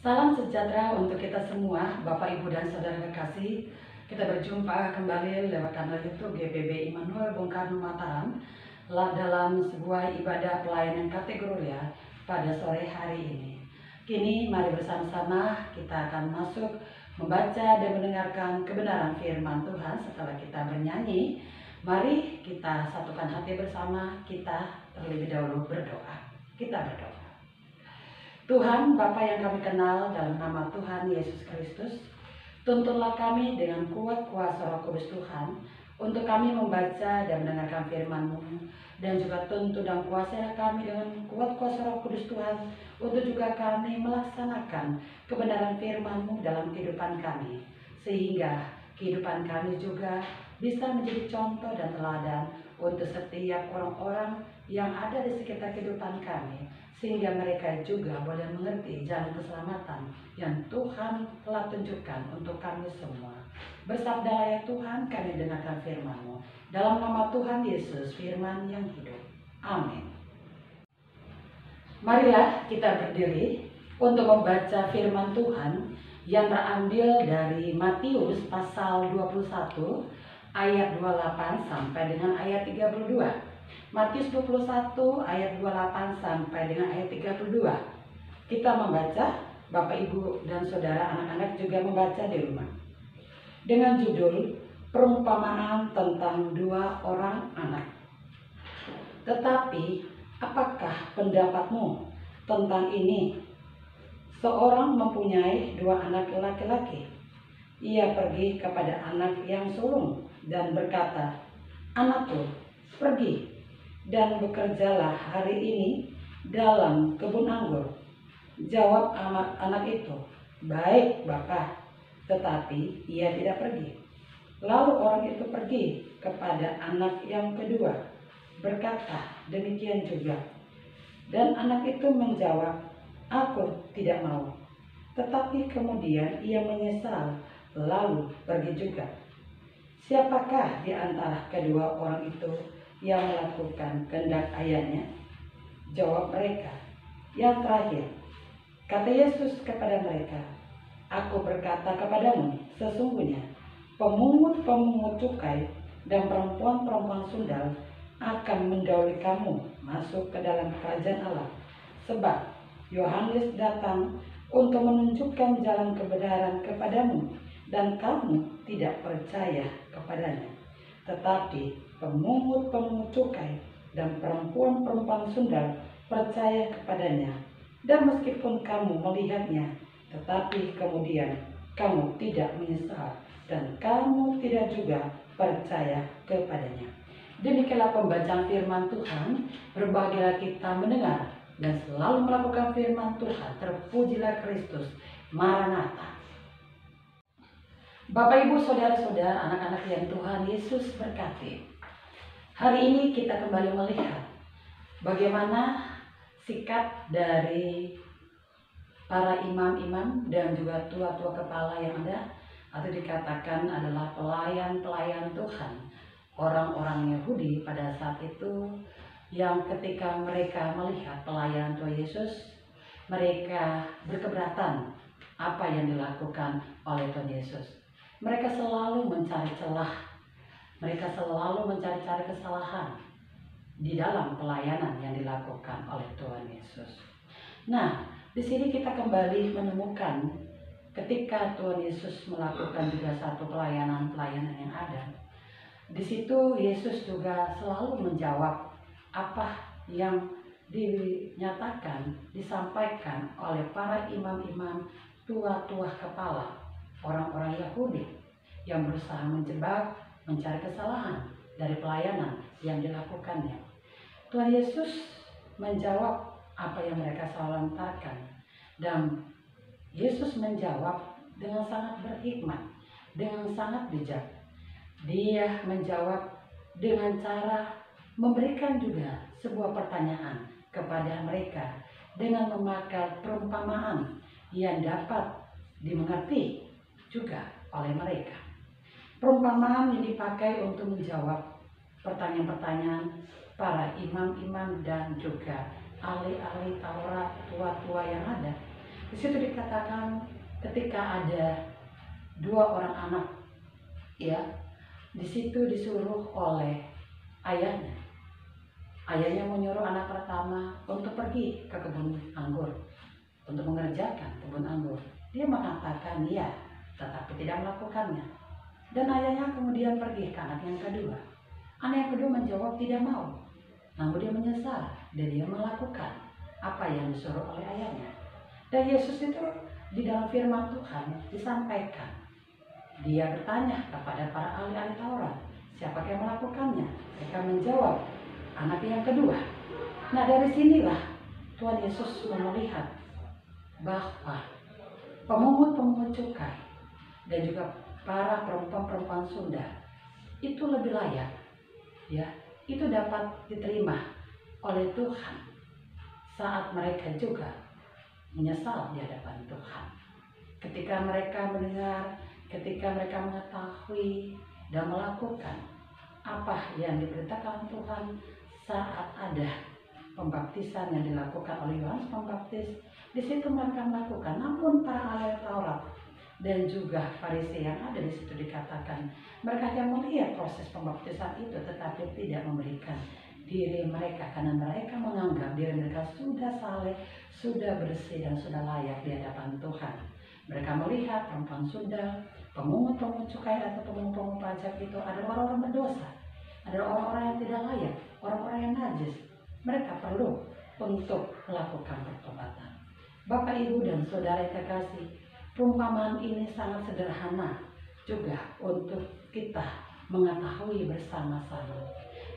Salam sejahtera untuk kita semua, Bapak, Ibu, dan Saudara kekasih. Kita berjumpa kembali lewat kanal YouTube GPB Immanuel Bung Karno Mataram dalam sebuah ibadah pelayanan kategoria pada sore hari ini. Kini mari bersama-sama kita akan masuk membaca dan mendengarkan kebenaran firman Tuhan. Setelah kita bernyanyi, mari kita satukan hati bersama, kita terlebih dahulu berdoa. Kita berdoa. Tuhan, Bapa yang kami kenal, dalam nama Tuhan Yesus Kristus, tuntunlah kami dengan kuat kuasa Roh Kudus Tuhan, untuk kami membaca dan mendengarkan firman-Mu, dan juga tuntun dan kuasai kami dengan kuat kuasa Roh Kudus Tuhan, untuk juga kami melaksanakan kebenaran firman-Mu dalam kehidupan kami, sehingga kehidupan kami juga bisa menjadi contoh dan teladan untuk setiap orang-orang yang ada di sekitar kehidupan kami, sehingga mereka juga boleh mengerti jalan keselamatan yang Tuhan telah tunjukkan untuk kami semua. Bersabdalah ya Tuhan, kami dengarkan firman-Mu. Dalam nama Tuhan Yesus, firman yang hidup. Amin. Marilah kita berdiri untuk membaca firman Tuhan yang terambil dari Matius pasal 21 ayat 28 sampai dengan ayat 32. Matius 21 ayat 28 sampai dengan ayat 32. Kita membaca, Bapak, Ibu, dan Saudara anak-anak juga membaca di rumah. Dengan judul perumpamaan tentang dua orang anak. Tetapi apakah pendapatmu tentang ini? Seorang mempunyai dua anak laki-laki. Ia pergi kepada anak yang sulung dan berkata, "Anakku, pergi dan bekerjalah hari ini dalam kebun anggur." Jawab anak itu, "Baik, Bapa," tetapi ia tidak pergi. Lalu orang itu pergi kepada anak yang kedua, berkata demikian juga. Dan anak itu menjawab, "Aku tidak mau." Tetapi kemudian ia menyesal, lalu pergi juga. Siapakah di antara kedua orang itu yang melakukan kehendak ayahnya? Jawab mereka, "Yang terakhir." Kata Yesus kepada mereka, "Aku berkata kepadamu, sesungguhnya pemungut-pemungut cukai dan perempuan-perempuan sundal akan mendahului kamu masuk ke dalam kerajaan Allah. Sebab Yohanes datang untuk menunjukkan jalan kebenaran kepadamu, dan kamu tidak percaya kepadanya. Tetapi pemungut-pemungut cukai dan perempuan-perempuan sundal percaya kepadanya. Dan meskipun kamu melihatnya, tetapi kemudian kamu tidak menyesal, dan kamu tidak juga percaya kepadanya." Demikianlah pembacaan firman Tuhan. Berbahagialah kita mendengar dan selalu melakukan firman Tuhan. Terpujilah Kristus. Maranatha. Bapak, Ibu, Saudara-saudara, anak-anak yang Tuhan Yesus berkati. Hari ini kita kembali melihat bagaimana sikap dari para imam-imam dan juga tua-tua kepala yang ada, atau dikatakan adalah pelayan-pelayan Tuhan, orang-orang Yahudi pada saat itu, yang ketika mereka melihat pelayanan Tuhan Yesus, mereka berkeberatan apa yang dilakukan oleh Tuhan Yesus. Mereka selalu mencari celah, mereka selalu mencari-cari kesalahan di dalam pelayanan yang dilakukan oleh Tuhan Yesus. Nah, di sini kita kembali menemukan ketika Tuhan Yesus melakukan juga satu pelayanan yang ada. Di situ Yesus juga selalu menjawab apa yang dinyatakan, disampaikan oleh para imam-imam, tua-tua kepala, orang-orang Yahudi yang berusaha menjebak, mencari kesalahan dari pelayanan yang dilakukannya. Tuhan Yesus menjawab apa yang mereka selalu lontarkan, dan Yesus menjawab dengan sangat berhikmat, dengan sangat bijak. Dia menjawab dengan cara memberikan juga sebuah pertanyaan kepada mereka dengan memakai perumpamaan yang dapat dimengerti juga oleh mereka. Perumpamaan yang dipakai untuk menjawab pertanyaan-pertanyaan para imam-imam dan juga ahli-ahli Taurat tua-tua yang ada. Di situ dikatakan ketika ada dua orang anak, ya, di situ disuruh oleh ayahnya. Ayahnya menyuruh anak pertama untuk pergi ke kebun anggur, untuk mengerjakan kebun anggur. Dia mengatakan ya, tetapi tidak melakukannya. Dan ayahnya kemudian pergi ke anak yang kedua. Anak yang kedua menjawab tidak mau. Namun dia menyesal dan dia melakukan apa yang disuruh oleh ayahnya. Dan Yesus itu di dalam firman Tuhan disampaikan. Dia bertanya kepada para ahli-ahli Taurat, siapa yang melakukannya? Mereka menjawab, anak yang kedua. Nah, dari sinilah Tuhan Yesus melihat bahwa pemungut-pemungut cukai dan juga para perempuan-perempuan Sunda itu lebih layak, ya, itu dapat diterima oleh Tuhan saat mereka juga menyesal di hadapan Tuhan. Ketika mereka mendengar, ketika mereka mengetahui dan melakukan apa yang diperintahkan Tuhan saat ada pembaptisan yang dilakukan oleh Yohanes Pembaptis, di situ mereka melakukan. Namun para ahli Taurat dan juga Farisi yang ada di situ dikatakan mereka yang melihat proses pembaptisan itu, tetapi tidak memberikan diri mereka karena mereka menganggap diri mereka sudah saleh, sudah bersih dan sudah layak di hadapan Tuhan. Mereka melihat perempuan Sunda, pemungut-pemungut cukai atau pemungut-pemungut pajak itu adalah orang-orang berdosa, adalah orang-orang yang tidak layak, orang-orang yang najis. Mereka perlu untuk melakukan pertobatan. Bapak, Ibu, dan Saudara yang terkasih, perumpamaan ini sangat sederhana juga untuk kita mengetahui bersama-sama.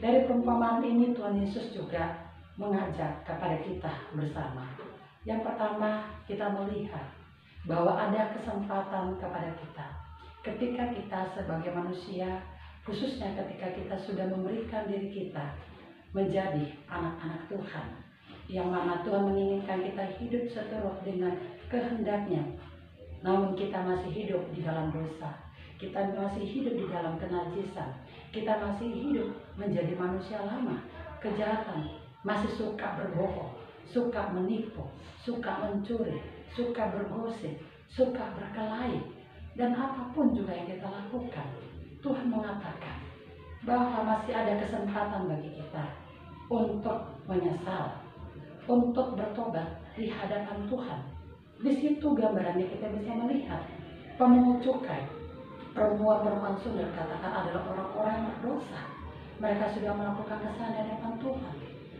Dari perumpamaan ini Tuhan Yesus juga mengajak kepada kita bersama. Yang pertama, kita melihat bahwa ada kesempatan kepada kita. Ketika kita sebagai manusia, khususnya ketika kita sudah memberikan diri kita menjadi anak-anak Tuhan, yang mana Tuhan menginginkan kita hidup seturut dengan kehendaknya. Namun kita masih hidup di dalam dosa, kita masih hidup di dalam kenajisan, kita masih hidup menjadi manusia lama, kejahatan, masih suka berbohong, suka menipu, suka mencuri, suka bergosip, suka berkelahi, dan apapun juga yang kita lakukan. Tuhan mengatakan bahwa masih ada kesempatan bagi kita untuk menyesal, untuk bertobat di hadapan Tuhan. Di situ gambarannya kita bisa melihat pemungut cukai, perempuan-perempuan Sunda katakan adalah orang-orang yang berdosa. Mereka sudah melakukan kesalahan di hadapan Tuhan.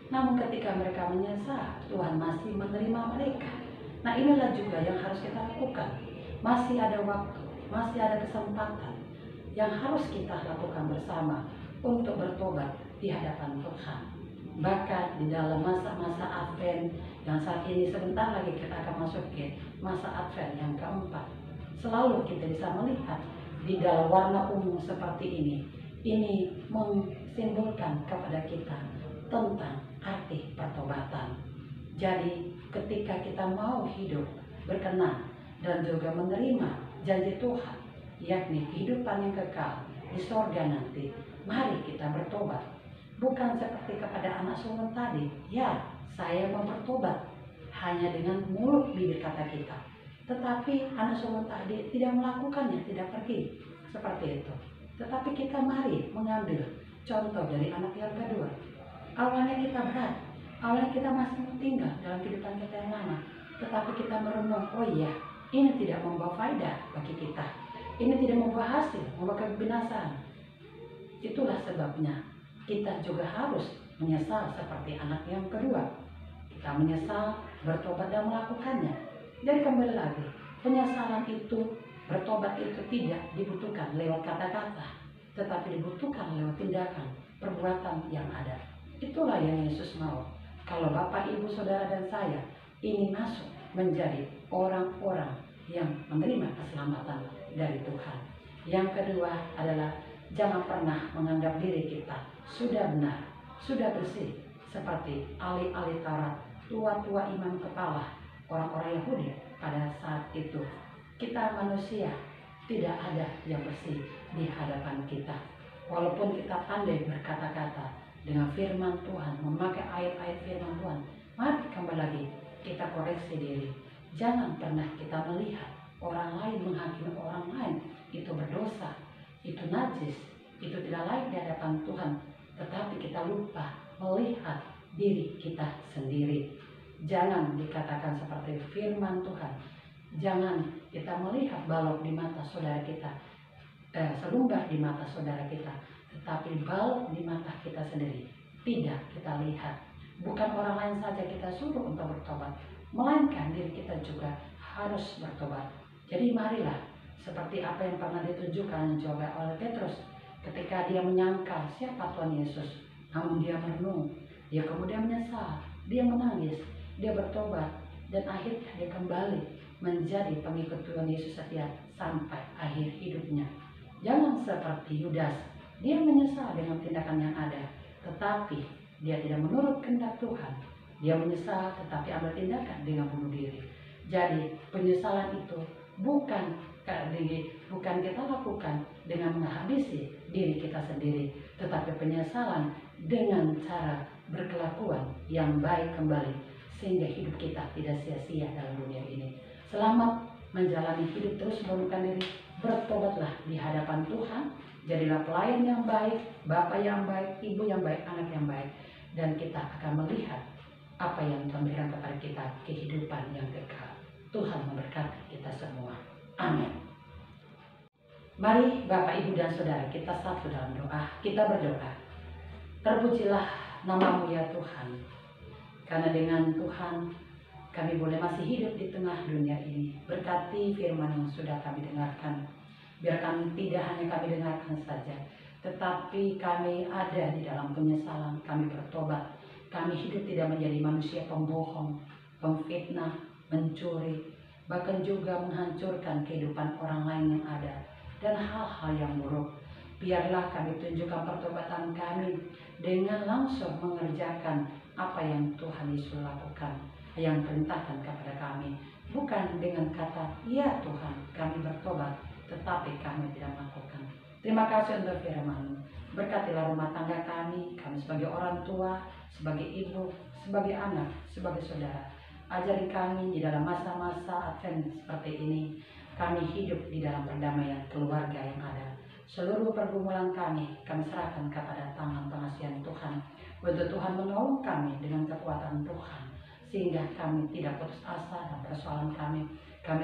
Namun ketika mereka menyesal, Tuhan masih menerima mereka. Nah, inilah juga yang harus kita lakukan. Masih ada waktu, masih ada kesempatan yang harus kita lakukan bersama untuk bertobat di hadapan Tuhan. Bahkan di dalam masa-masa Advent yang saat ini sebentar lagi kita akan masuk ke masa Advent yang keempat, selalu kita bisa melihat di dalam warna ungu seperti ini mensimbolkan kepada kita tentang arti pertobatan. Jadi ketika kita mau hidup berkenan dan juga menerima janji Tuhan, yakni kehidupan yang kekal di sorga nanti, mari kita bertobat. Bukan seperti kepada anak sulung tadi, ya saya mau bertobat, hanya dengan mulut bibir kata kita. Tetapi anak sulung tadi tidak melakukannya, tidak pergi seperti itu. Tetapi kita mari mengambil contoh dari anak yang kedua. Awalnya kita berat, awalnya kita masih tinggal dalam kehidupan kita yang lama. Tetapi kita merenung, oh iya, ini tidak membawa faedah bagi kita. Ini tidak membawa hasil, membawa kebinasaan. Itulah sebabnya kita juga harus menyesal seperti anak yang kedua. Kita menyesal, bertobat dan melakukannya. Jadi kembali lagi, penyesalan itu, bertobat itu tidak dibutuhkan lewat kata-kata, tetapi dibutuhkan lewat tindakan, perbuatan yang ada. Itulah yang Yesus mau. Kalau Bapak, Ibu, Saudara, dan saya ini masuk menjadi orang-orang yang menerima keselamatan dari Tuhan. Yang kedua adalah jangan pernah menganggap diri kita sudah benar, sudah bersih, seperti ahli-ahli Taurat, tua-tua imam kepala, orang-orang Yahudi pada saat itu. Kita manusia tidak ada yang bersih di hadapan kita. Walaupun kita pandai berkata-kata dengan firman Tuhan, memakai ayat-ayat firman Tuhan, mari kembali lagi kita koreksi diri. Jangan pernah kita melihat orang lain menghakimi orang lain itu berdosa, itu najis, itu tidak layak di hadapan Tuhan. Tetapi kita lupa melihat diri kita sendiri. Jangan dikatakan seperti firman Tuhan. Jangan kita melihat balok di mata saudara kita, selumbar di mata saudara kita, tetapi balok di mata kita sendiri tidak kita lihat. Bukan orang lain saja kita suruh untuk bertobat, melainkan diri kita juga harus bertobat. Jadi marilah, seperti apa yang pernah ditunjukkan juga oleh Petrus ketika dia menyangkal siapa Tuhan Yesus, namun dia merenung, dia kemudian menyesal, dia menangis, dia bertobat, dan akhirnya dia kembali menjadi pengikut Tuhan Yesus setia sampai akhir hidupnya. Jangan seperti Yudas, dia menyesal dengan tindakan yang ada, tetapi dia tidak menurut kehendak Tuhan. Dia menyesal tetapi ambil tindakan dengan bunuh diri. Jadi penyesalan itu bukan kita lakukan dengan menghabisi diri kita sendiri, tetapi penyesalan dengan cara berkelakuan yang baik kembali, sehingga hidup kita tidak sia-sia dalam dunia ini. Selamat menjalani hidup terus mengundurkan diri. Bertobatlah di hadapan Tuhan. Jadilah pelayan yang baik, bapak yang baik, ibu yang baik, anak yang baik. Dan kita akan melihat apa yang Tuhan berikan kepada kita, kehidupan yang kekal. Tuhan memberkati kita semua. Amin. Mari Bapak, Ibu, dan Saudara kita satu dalam doa. Kita berdoa. Terpujilah nama-Mu ya Tuhan. Karena dengan Tuhan kami boleh masih hidup di tengah dunia ini. Berkati firman yang sudah kami dengarkan. Biarkan tidak hanya kami dengarkan saja, tetapi kami ada di dalam penyesalan. Kami bertobat. Kami hidup tidak menjadi manusia pembohong, pemfitnah, mencuri, bahkan juga menghancurkan kehidupan orang lain yang ada, dan hal-hal yang buruk. Biarlah kami tunjukkan pertobatan kami dengan langsung mengerjakan apa yang Tuhan Yesus lakukan, yang perintahkan kepada kami. Bukan dengan kata, ya Tuhan kami bertobat, tetapi kami tidak melakukan. Terima kasih untuk firman-Mu. Berkatilah rumah tangga kami sebagai orang tua, sebagai ibu, sebagai anak, sebagai saudara. Ajari kami di dalam masa-masa Advent seperti ini, kami hidup di dalam perdamaian keluarga yang ada. Seluruh pergumulan kami serahkan kepada tangan pengasihan Tuhan. Untuk Tuhan menolong kami dengan kekuatan Tuhan, sehingga kami tidak putus asa dan persoalan kami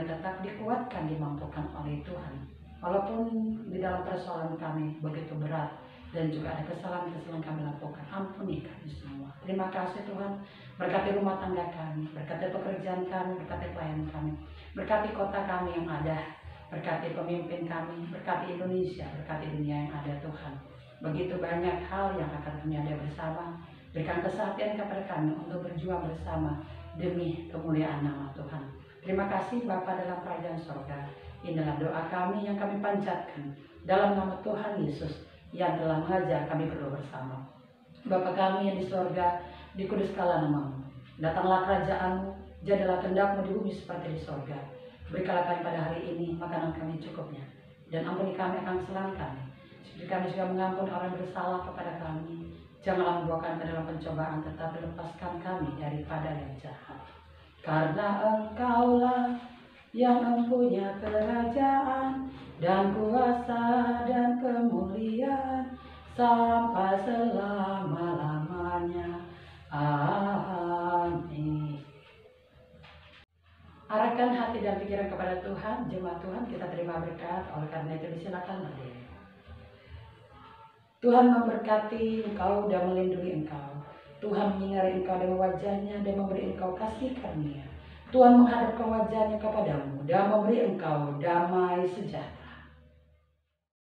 tetap dikuatkan, dimampukan oleh Tuhan. Walaupun di dalam persoalan kami begitu berat dan juga ada kesalahan-kesalahan kami lakukan, ampuni kami semua. Terima kasih Tuhan. Berkati rumah tangga kami, berkati pekerjaan kami, berkati pelayan kami, berkati kota kami yang ada, berkati pemimpin kami, berkati Indonesia, berkati dunia yang ada Tuhan. Begitu banyak hal yang akan kami ada bersama. Berikan kesehatan kepada kami untuk berjuang bersama demi kemuliaan nama Tuhan. Terima kasih Bapa dalam kerajaan sorga. Inilah doa kami yang kami panjatkan dalam nama Tuhan Yesus yang telah mengajar kami berdoa bersama. Bapa kami yang di sorga, dikuduskanlah nama-Mu. Datanglah kerajaan-Mu, jadilah kehendak-Mu di bumi seperti di sorga. Berikanlah kami pada hari ini makanan kami cukupnya, dan ampuni kami akan kesalahan kami, seperti kami juga mengampuni orang yang bersalah kepada kami. Janganlah membawa kami ke dalam pencobaan, tetapi lepaskan kami daripada yang jahat. Karena Engkaulah yang mempunyai kerajaan dan kuasa dan kemuliaan sampai selama-lamanya. Amin. Arahkan hati dan pikiran kepada Tuhan. Jemaat Tuhan, kita terima berkat. Oleh karena itu disilakan berdiri. Tuhan memberkati engkau dan melindungi engkau. Tuhan menyinari engkau dengan wajah-Nya dan memberi engkau kasih karunia. Tuhan menghadapkan wajah-Nya kepadamu dan memberi engkau damai sejahtera.